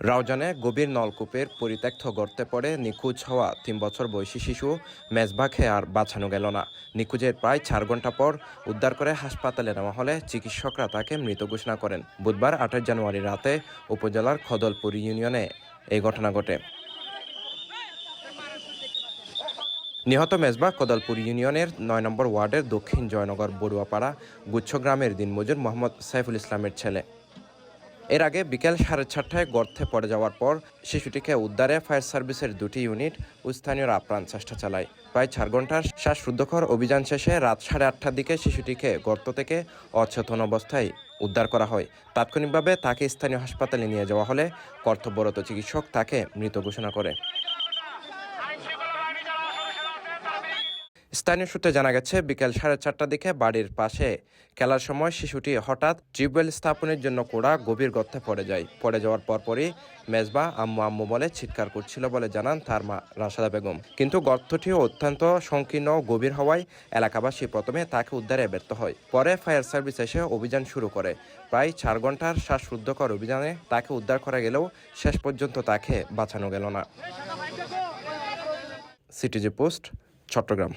রাউজানে গভীর নলকূপের পরিত্যক্ত গর্তে পড়ে নিখোঁজ হওয়া ৩ বছর বয়সী শিশু মেজবাকে আর বাঁচানো গেল না। নিখোঁজের প্রায় ৪ ঘন্টা পর উদ্ধার করে হাসপাতালে নেওয়া হলে চিকিৎসকরা তাকে মৃত ঘোষণা করেন। বুধবার ২৮ জানুয়ারি রাতে উপজেলার খদলপুর ইউনিয়নে এই ঘটনা ঘটে। নিহত মেজবা কদলপুর ইউনিয়নের ৯ নম্বর ওয়ার্ডের দক্ষিণ জয়নগর বড়ুয়াপাড়া গুচ্ছ গ্রামের দিনমজুর মোহাম্মদ সাইফুল ইসলামের ছেলে। এর আগে বিকেল ৪:৩০টায় গর্তে পড়ে যাওয়ার পর শিশুটিকে উদ্ধারে ফায়ার সার্ভিসের ২টি ইউনিট ও স্থানীয়রা আপ্রাণ চেষ্টা চালায়। প্রায় ৪ ঘন্টার শ্বাসরুদ্ধকর অভিযান শেষে রাত ৮:৩০টার দিকে শিশুটিকে গর্ত থেকে অচেতন অবস্থায় উদ্ধার করা হয়। তাৎক্ষণিকভাবে তাকে স্থানীয় হাসপাতালে নিয়ে যাওয়া হলে কর্তব্যরত চিকিৎসক তাকে মৃত ঘোষণা করে। স্থানীয় সূত্রে জানা গেছে, বিকেল ৪:৩০টার দিকে বাড়ির পাশে খেলার সময় শিশুটি হঠাৎ টিউবওয়েল স্থাপনের জন্য কোড়া গভীর গর্তে পড়ে যায়। পড়ে যাওয়ার পরপরই মেজবা আম্মু আম্মু বলে চিৎকার করছিল বলে জানান তার মা রাশেদা বেগম। কিন্তু গর্তটিও অত্যন্ত সংকীর্ণ ও গভীর হওয়ায় এলাকাবাসী প্রথমে তাকে উদ্ধারে ব্যর্থ হয়। পরে ফায়ার সার্ভিস এসে অভিযান শুরু করে। প্রায় ৪ ঘন্টার শ্বাসরুদ্ধকর অভিযানে তাকে উদ্ধার করা গেলেও শেষ পর্যন্ত তাকে বাঁচানো গেল না। CTG post, Chittagong.